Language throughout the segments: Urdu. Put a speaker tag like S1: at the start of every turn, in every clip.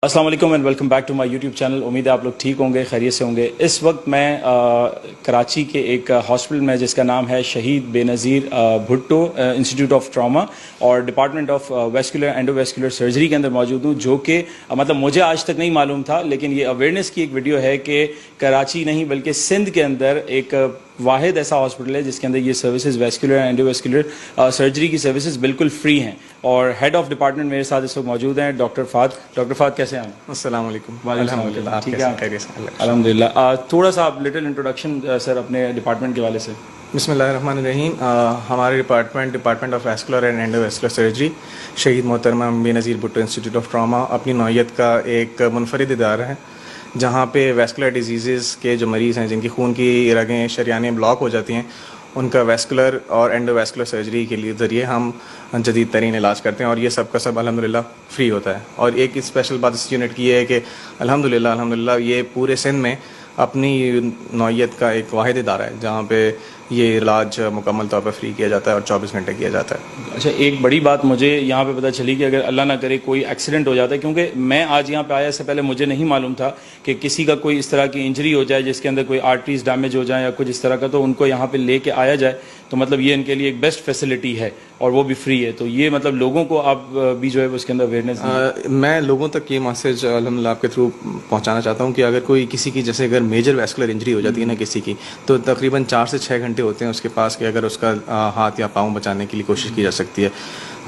S1: السلام علیکم and welcome back to my YouTube channel. امید ہے آپ لوگ ٹھیک ہوں گے, خیریت سے ہوں گے. اس وقت میں کراچی کے ایک ہاسپٹل میں جس کا نام ہے Shaheed Benazir Bhutto institute of trauma اور department of vascular endovascular surgery کے اندر موجود ہوں, جو کہ مطلب مجھے آج تک نہیں معلوم تھا, لیکن یہ اویئرنیس کی ایک ویڈیو ہے کہ کراچی نہیں بلکہ سندھ کے اندر ایک واحد ایسا ہاسپٹل ہے جس کے اندر یہ services vascular endovascular surgery کی سروسز بالکل فری ہیں. اور ہیڈ آف ڈپارٹمنٹ میرے ساتھ اس وقت موجود ہیں ڈاکٹر فہد. ڈاکٹر فہد کیسے ہیں آپ؟
S2: السلام علیکم.
S1: الحمدللہ ٹھیک ہے, الحمدللہ. تھوڑا سا آپ لٹل انٹروڈکشن سر اپنے ڈپارٹمنٹ کے حوالے سے.
S2: بسم اللہ الرحمن الرحیم. ہمارے department of vascular and endovascular surgery Shaheed Mohtarma Benazir Bhutto institute of trauma اپنی نوعیت کا ایک منفرد ادارہ ہے جہاں پہ ویسکولر ڈیزیزز کے جو مریض ہیں جن کی خون کی رگیں شریانیں بلاک ہو جاتی ہیں ان کا ویسکولر اور اینڈو ویسکولر سرجری کے لیے ذریعے ہم جدید ترین علاج کرتے ہیں, اور یہ سب کا سب الحمدللہ فری ہوتا ہے. اور ایک اسپیشل بات اس یونٹ کی ہے کہ الحمدللہ یہ پورے سندھ میں اپنی نوعیت کا ایک واحد ادارہ ہے جہاں پہ یہ علاج مکمل طور پر فری کیا جاتا ہے اور 24 گھنٹے کیا جاتا ہے.
S1: اچھا, ایک بڑی بات مجھے یہاں پہ پتہ چلی کہ اگر اللہ نہ کرے کوئی ایکسیڈنٹ ہو جاتا ہے, کیونکہ میں آج یہاں پہ آیا سے پہلے مجھے نہیں معلوم تھا کہ کسی کا کوئی اس طرح کی انجری ہو جائے جس کے اندر کوئی آرٹریز ڈیمیج ہو جائیں یا کچھ اس طرح کا, تو ان کو یہاں پہ لے کے آیا جائے تو مطلب یہ ان کے لیے ایک بیسٹ فیسلٹی ہے اور وہ بھی فری ہے. تو یہ مطلب لوگوں کو آپ بھی جو ہے اس کے اندر اویئرنیس
S2: میں لوگوں تک یہ میسج الحمدللہ آپ کے تھرو پہنچانا چاہتا ہوں کہ اگر کوئی کسی کی جیسے اگر میجر ویسکولر انجری ہو جاتی ہے نا کسی کی, تو تقریباً 4 سے 6 گھنٹے ہوتے ہیں اس کے پاس کہ اگر اس کا ہاتھ یا پاؤں بچانے کے لیے کوشش کی جا سکتی ہے.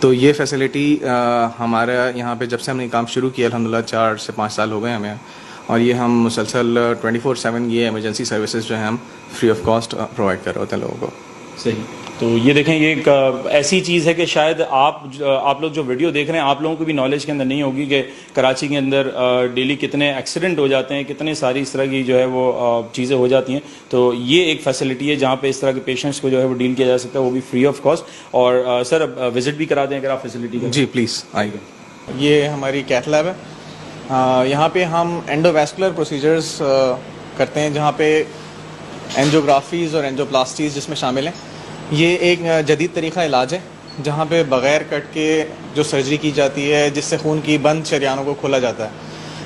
S2: تو یہ فیسلٹی ہمارے یہاں پہ جب سے ہم نے کام شروع کیا الحمدللہ 4 سے 5 سال ہو گئے ہمیں, اور یہ ہم مسلسل 24/7 یہ ایمرجنسی سروسز جو ہیں ہم فری آف کاسٹ پرووائڈ کر رہے ہوتے ہیں لوگوں کو.
S1: صحیح. تو یہ دیکھیں, یہ ایک ایسی چیز ہے کہ شاید آپ لوگ جو ویڈیو دیکھ رہے ہیں آپ لوگوں کو بھی نالج کے اندر نہیں ہوگی کہ کراچی کے اندر ڈیلی کتنے ایکسیڈنٹ ہو جاتے ہیں, کتنے ساری اس طرح کی جو ہے وہ چیزیں ہو جاتی ہیں. تو یہ ایک فیسلٹی ہے جہاں پہ اس طرح کے پیشنٹس کو جو ہے وہ ڈیل کیا جا سکتا ہے, وہ بھی فری آف کاسٹ. اور سر وزٹ بھی کرا دیں اگر آپ فیسلٹی کا.
S2: جی پلیز آئیے. یہ ہماری کیتھ لیب ہے. یہاں پہ ہم اینڈو ویسکولر پروسیجرز کرتے ہیں جہاں پہ اینجیوگرافیز اور اینجیوپلاسٹیز جس میں شامل ہیں. یہ ایک جدید طریقہ علاج ہے جہاں پہ بغیر کٹ کے جو سرجری کی جاتی ہے جس سے خون کی بند شریانوں کو کھولا جاتا ہے.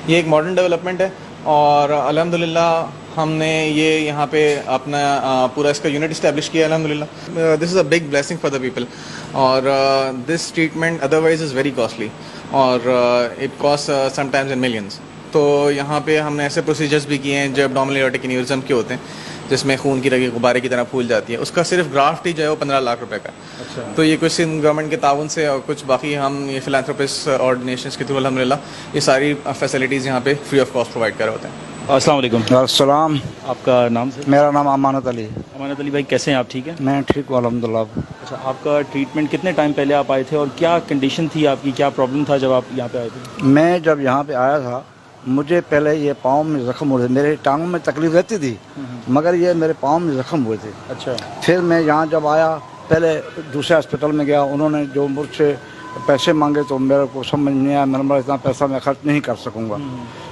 S2: یہ ایک ماڈرن ڈیولپمنٹ ہے اور الحمدللہ ہم نے یہ یہاں پہ اپنا پورا اس کا یونٹ اسٹیبلش کیا الحمدللہ. This is a big blessing for the people, اور this treatment otherwise is very costly اور it cost some times in millions. تو یہاں پہ ہم نے ایسے پروسیجرز بھی کیے ہیں جو ابڈومینل ایورٹک انیورزم کے ہوتے ہیں جس میں خون کی رگیں غبارے کی طرح پھول جاتی ہے, اس کا صرف گرافٹ ہی جو ہے وہ 15 لاکھ روپے کا.
S1: اچھا.
S2: تو یہ کچھ گورنمنٹ کے تعاون سے اور کچھ باقی ہم یہ فلانتھروپسٹ آرگنائزیشنز کے تھرو الحمدللہ یہ ساری فیسلٹیز یہاں پہ فری آف کاسٹ پرووائڈ کر رہے ہوتے ہیں.
S1: السلام علیکم.
S3: السلام.
S1: آپ کا نام سر؟
S3: میرا نام امانت علی.
S1: امانت علی بھائی کیسے ہیں آپ؟ ٹھیک ہیں.
S3: میں ٹھیک ہوں الحمدللہ.
S1: اچھا, آپ کا ٹریٹمنٹ کتنے ٹائم پہلے آپ آئے تھے اور کیا کنڈیشن تھی آپ کی, کیا پرابلم تھا جب آپ یہاں پہ آئے تھے؟
S3: میں جب یہاں پہ آیا تھا مجھے پہلے یہ پاؤں میں زخم ہوئے تھے, میرے ٹانگوں میں تکلیف رہتی تھی مگر یہ میرے پاؤں میں زخم ہوئے تھے.
S1: اچھا.
S3: پھر میں یہاں جب آیا پہلے دوسرے ہاسپٹل میں گیا, انہوں نے جو مجھ سے پیسے مانگے تو میرے کو سمجھ نہیں آیا, میں نے اتنا پیسہ میں خرچ نہیں کر سکوں گا.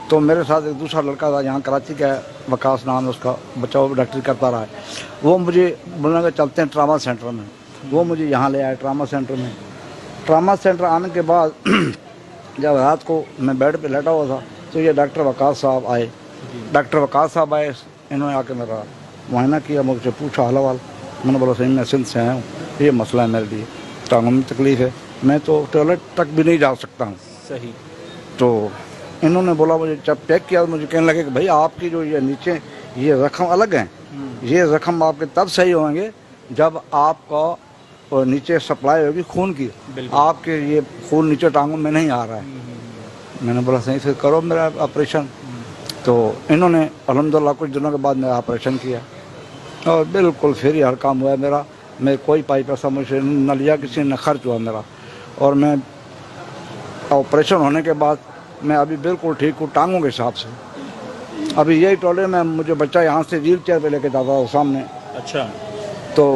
S3: تو میرے ساتھ ایک دوسرا لڑکا تھا یہاں کراچی کا, وکاس نام ہے اس کا, بچہ وہ ڈاکٹری کرتا رہا ہے. وہ مجھے بولنے کہ چلتے ہیں ٹراما سینٹر میں. وہ مجھے یہاں لے آئے ٹراما سینٹر میں. ٹراما سینٹر آنے کے بعد جب رات کو میں بیڈ پہ لیٹا ہوا تھا تو یہ ڈاکٹر وکاس صاحب آئے. ڈاکٹر وکاس صاحب آئے, انہوں نے آ کے میرا معائنہ کیا, مجھ سے پوچھا حال حوال. میں نے بولا صحیح میں سندھ سے آیا ہوں, یہ مسئلہ ہے میرے لیے, ٹانگوں میں تکلیف ہے, میں تو ٹوائلٹ تک بھی نہیں جا سکتا ہوں.
S1: صحیح.
S3: تو انہوں نے بولا, مجھے جب چیک کیا مجھے کہنے لگے کہ بھائی آپ کی جو یہ نیچے یہ زخم الگ ہیں, یہ زخم آپ کے تب صحیح ہوں گے جب آپ کا نیچے سپلائی ہوگی خون کی. آپ کے یہ خون نیچے ٹانگوں میں نہیں آ رہا ہے. میں نے بولا صحیح پھر کرو میرا آپریشن. تو انہوں نے الحمدللہ کچھ دنوں کے بعد میرا آپریشن کیا اور بالکل پھر ہی ہر کام ہوا ہے میرا. میں کوئی پیسہ مجھے نہ لیا کسی نے, نہ خرچ ہوا میرا. اور میں آپریشن ہونے کے بعد میں ابھی بالکل ٹھیک ہوں ٹانگوں کے حساب سے. ابھی یہی ٹولے میں مجھے بچہ یہاں سے ویل چیئر پہ لے کے جاتا تھا سامنے.
S1: اچھا.
S3: تو